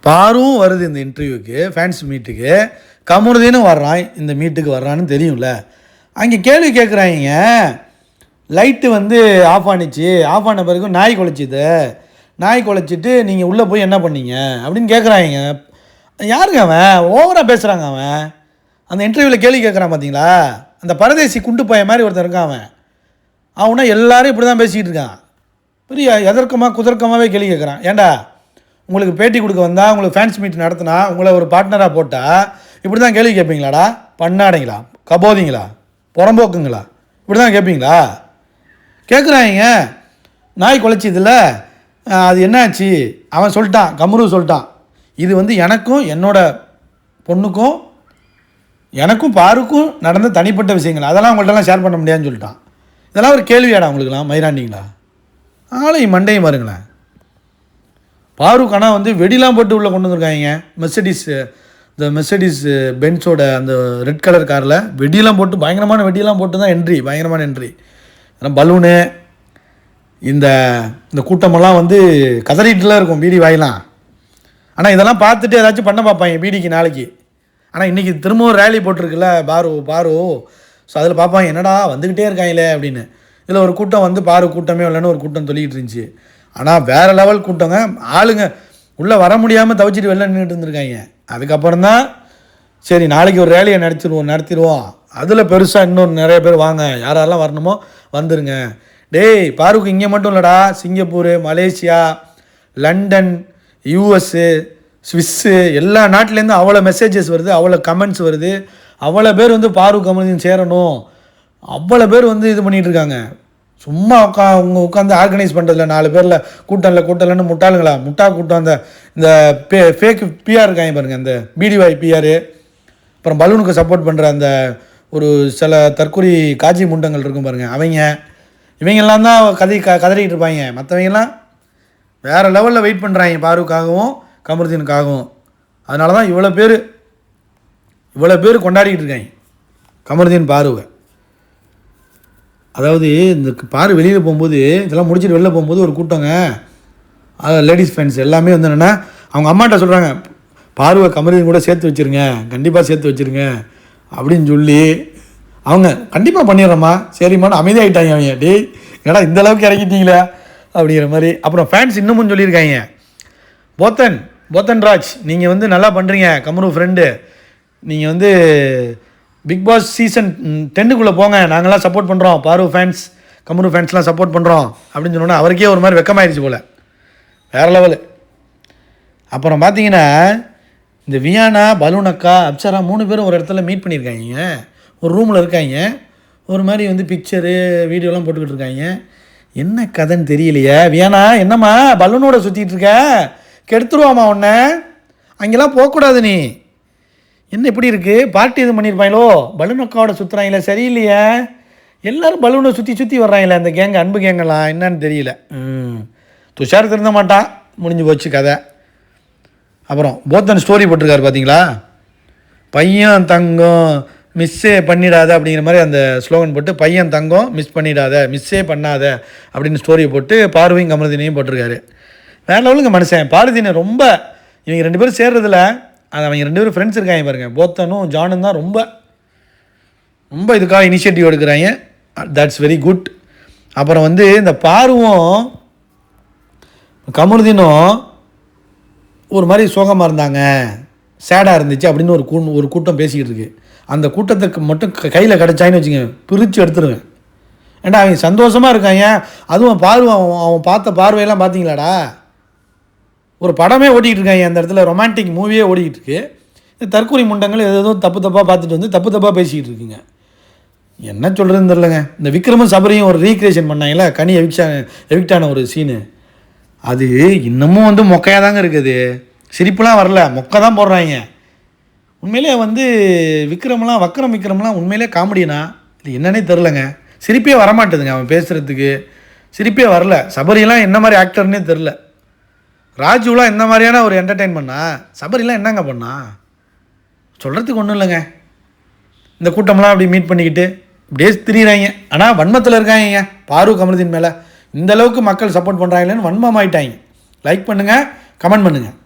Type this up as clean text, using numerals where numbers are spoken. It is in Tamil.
பாரும் வருது இந்த இன்டர்வியூக்கு, ஃபேன்ஸ் மீட்டுக்கு. கமருதீனும் வர்றான், இந்த மீட்டுக்கு வர்றான்னு தெரியும்ல. அங்கே கேள்வி கேட்குறாங்க, லைட்டு வந்து ஆஃப் ஆனிச்சு, ஆஃப் ஆன பிறகு நாய் குலைச்சிது, நாய் குலைச்சிட்டு நீங்கள் உள்ளே போய் என்ன பண்ணீங்க அப்படின்னு கேட்குறாங்க. யாருங்க அவன்? ஓவராக பேசுகிறாங்க அவன். அந்த இன்டர்வியூவில் கேள்வி கேட்குறான் பார்த்தீங்களா, அந்த பரதேசி குண்டு பையன் மாதிரி ஒருத்தன் இருக்கான் அவன். அவனா எல்லாரும் இப்படி தான் பேசிக்கிட்டு இருக்கான். பெரிய எதற்கமாக குதர்க்கமாகவே கேள்வி கேட்குறான். ஏண்டா உங்களுக்கு பேட்டி கொடுக்க வந்தால், உங்களுக்கு ஃபேன்ஸ் மீட் நடத்தினா, உங்களை ஒரு பார்ட்னராக போட்டால் இப்படி தான் கேள்வி கேட்பீங்களாடா? பண்ணாடைங்களா, கபோதிங்களா, புறம்போக்குங்களா, இப்படி தான் கேட்பீங்களா? கேட்குறாங்க. நாய் குலைச்சிதில்ல, அது என்னாச்சு? அவன் சொல்லிட்டான், கமரு சொல்லிட்டான், இது வந்து எனக்கும் என்னோட பொண்ணுக்கும் எனக்கும் பாருக்கும் நடந்த தனிப்பட்ட விஷயங்கள், அதெல்லாம் உங்கள்கிட்டலாம் ஷேர் பண்ண முடியாதுன்னு சொல்லிட்டான். இதெல்லாம் ஒரு கேள்வியாடா உங்களுக்குலாம்? மயிராண்டிங்களா? ஆளையும் மண்டையும் பாருங்களேன். பாருக் ஆனால் வந்து வெடிலாம் போட்டு உள்ளே கொண்டு வந்துருக்காங்க. மெர்சடிஸ் பென்ஸோட அந்த ரெட் கலர் காரில் வெடியெல்லாம் போட்டு, பயங்கரமான வெடியெல்லாம் போட்டு தான் என்ட்ரி, பயங்கரமான என்ட்ரி. ஏன்னா பலூனு, இந்த கூட்டமெல்லாம் வந்து கதறிட்டுலாம் இருக்கும் பீடி வாயிலாம். ஆனால் இதெல்லாம் பார்த்துட்டு ஏதாச்சும் பண்ண பார்ப்பாங்க பீடிக்கு நாளைக்கு. ஆனால் இன்றைக்கி திரும்பவும் ரேலி போட்டிருக்குல்ல பாரு, ஸோ அதில் பார்ப்பாங்க, என்னடா வந்துக்கிட்டே இருக்காங்களே அப்படின்னு. இதில் ஒரு கூட்டம் வந்து பாரு கூட்டமே இல்லைன்னு ஒரு கூட்டம் சொல்லிகிட்டு இருந்துச்சு. ஆனால் வேறு லெவல் கூட்டங்க, ஆளுங்க உள்ளே வர முடியாமல் தவிச்சிட்டு வெளில நின்றுட்டு இருந்திருக்காங்க. அதுக்கப்புறம் தான் சரி நாளைக்கு ஒரு ரேலியை நடத்திடுவோம், அதில் பெருசாக இன்னும் நிறைய பேர் வாங்க, யாரெல்லாம் வரணுமோ வந்துருங்க. டேய் பாருக்கு இங்கே மட்டும் இல்லைடா, சிங்கப்பூர், மலேசியா, லண்டன், யூஎஸ்ஸு, ஸ்விஸ்ஸு, எல்லா நாட்டிலேருந்து அவ்வளோ மெசேஜஸ் வருது, அவ்வளோ கமெண்ட்ஸ் வருது. அவ்வளோ பேர் வந்து பாருக் கமருதீன் சேரணும், அவ்வளோ பேர் வந்து இது பண்ணிகிட்ருக்காங்க. சும்மா உட்காந்து ஆர்கனைஸ் பண்ணுறதில்ல, 4 பேரில் கூட்டம்லன்னு முட்டா கூட்டம். இந்த ஃபேக் பிஆர் இருக்காங்க பாருங்கள், அந்த பிடிஒய் பிஆர், அப்புறம் பலூனுக்கு சப்போர்ட் பண்ணுற அந்த ஒரு சில தற்கொலை காட்சி முண்டங்கள் இருக்கும் பாருங்கள், இவங்கெல்லாம் தான் கதறிக்கிட்டு இருப்பாங்க. மற்றவங்கெல்லாம் வேறு லெவலில் வெயிட் பண்ணுறாங்க பாருக்காகவும் கமருதீனுக்காகவும். அதனால தான் இவ்வளோ பேர் கொண்டாடிக்கிட்டு இருக்காங்க கமருதீன் பாருவை. அதாவது இந்த பாரு வெளியில் போகும்போது, இதெல்லாம் முடிச்சுட்டு வெளில போகும்போது ஒரு கூட்டங்க, லேடிஸ் ஃபேன்ஸ் எல்லாமே வந்து என்னென்னா அவங்க அம்மாட்ட சொல்கிறாங்க, பாருவை கமருதீன் கூட சேர்த்து வச்சுருங்க, கண்டிப்பாக சேர்த்து வச்சுருங்க அப்படின்னு சொல்லி, அவங்க கண்டிப்பாக பண்ணிடுறோம்மா சரிம்மான்னு அமைதியாகிட்டாங்க. அவங்க டேய் ஏன்னா இந்தளவுக்கு இறக்கிட்டீங்களா அப்படிங்கிற மாதிரி. அப்புறம் ஃபேன்ஸ் இன்னமும் சொல்லியிருக்காங்க, போத்தன் ராஜ் நீங்கள் வந்து நல்லா பண்ணுறீங்க, கமரு ஃப்ரெண்டு, நீங்கள் வந்து பிக் பாஸ் சீசன் 10க்குள்ளே போங்க, நாங்களாம் சப்போர்ட் பண்ணுறோம், பாரு ஃபேன்ஸ் கமரு ஃபேன்ஸ்லாம் சப்போர்ட் பண்ணுறோம் அப்படின்னு சொன்னோன்னா அவருக்கே ஒரு மாதிரி வெக்கமாயிடுச்சு போல், வேறு லெவலு. அப்புறம் பார்த்தீங்கன்னா இந்த வியானா, பலூன் அக்கா, அப்சரா 3 பேரும் ஒரு இடத்துல மீட் பண்ணியிருக்காங்க, ஒரு ரூமில் இருக்காங்க. ஒரு மாதிரி வந்து பிக்சரு வீடியோலாம் போட்டுக்கிட்டு இருக்காங்க. என்ன கதைன்னு தெரியலையே. வியானா என்னம்மா பலூனோட சுற்றிட்டு இருக்க, கெடுத்துருவாம்மா உன்னை, அங்கெல்லாம் போகக்கூடாது, நீ என்ன இப்படி இருக்குது, பார்ட்டி எதுவும் பண்ணியிருப்பாங்களோ, பலூன் அக்காவோட சுற்றுறாங்களே, சரியில்லையே, எல்லோரும் பலூனை சுற்றி வர்றாங்களே அந்த கேங்க, அன்பு கேங்கெல்லாம் என்னன்னு தெரியல. துஷார் திருந்த மாட்டான், முடிஞ்சு போச்சு கதை. அப்புறம் போத்தன் ஸ்டோரி போட்டிருக்காரு பார்த்தீங்களா, பையன் தங்கம் மிஸ்ஸே பண்ணிடாத அப்படிங்கிற மாதிரி அந்த ஸ்லோகன் போட்டு, பையன் தங்கம் மிஸ் பண்ணிடாத, மிஸ்ஸே பண்ணாத அப்படின்னு ஸ்டோரியை போட்டு பார்வையும் கமருதீனையும் போட்டிருக்காரு. வேறு லெவலுங்க மனுஷன். பாரதினை ரொம்ப இவங்க 2 பேரும் சேர்றதில்ல, அது அவங்க 2 பேரும் ஃப்ரெண்ட்ஸ் இருக்காங்க பாருங்கள், போத்தனும் ஜானும் தான் ரொம்ப இதுக்காக இனிஷியேட்டிவ் எடுக்கிறாங்க. That's very good. அப்புறம் வந்து இந்த பாருவும் கமருதீனும் ஒரு மாதிரி சோகமாக இருந்தாங்க, சேடாக இருந்துச்சு அப்படின்னு ஒரு கூட்டம் பேசிக்கிட்டு இருக்கு. அந்த கூட்டத்துக்கு மட்டும் கையில் கிடச்சாயின்னு வச்சுங்க, பிரித்து எடுத்துருவேன். ஏன்னா அவங்க சந்தோஷமாக இருக்காங்க. அதுவும் அவன் பார்த்த பார்வையெல்லாம் பார்த்தீங்களாடா, ஒரு படமே ஓடிக்கிட்டு இருக்காங்க அந்த இடத்துல, ரொமான்டிக் மூவியே ஓடிக்கிட்டு இருக்கு. இந்த தற்கொலை முண்டங்கள் ஏதோ தப்பாக பார்த்துட்டு வந்து தப்பாக பேசிக்கிட்டு இருக்குங்க. என்ன சொல்கிறதுன்னு தெரிலங்க. இந்த விக்ரமும் சபரியும் ஒரு ரீக்ரியேஷன் பண்ணாங்களே, கனி எவிக்டான ஒரு சீனு, அது இன்னமும் வந்து மொக்கையாக தாங்க இருக்குது. சிரிப்புலாம் வரல, மொக்கை தான் போடுறாங்க. உண்மையிலே வந்து விக்ரம்லாம் உண்மையிலே காமெடினா இது என்னன்னே தெரிலங்க. சிரிப்பே வரமாட்டேதுங்க, அவன் பேசுகிறதுக்கு சிரிப்பே வரல. சபரியெல்லாம் என்ன மாதிரி ஆக்டர்னே தெரில. ராஜுலாம் இந்த மாதிரியான ஒரு என்டர்டெயின் பண்ணா, சபரிலாம் என்னங்க பண்ணா சொல்கிறதுக்கு ஒன்றும் இல்லைங்க. இந்த கூட்டம்லாம் அப்படி மீட் பண்ணிக்கிட்டு இப்படியே திரியிறாங்க. ஆனால் வன்மத்தில் இருக்காங்க பாரு கமருதீன் மேலே. இந்தளவுக்கு மக்கள் சப்போர்ட் பண்ணுறாங்களேன்னு வன்மம் ஆகிட்டாங்க. லைக் பண்ணுங்கள், கமெண்ட் பண்ணுங்கள்.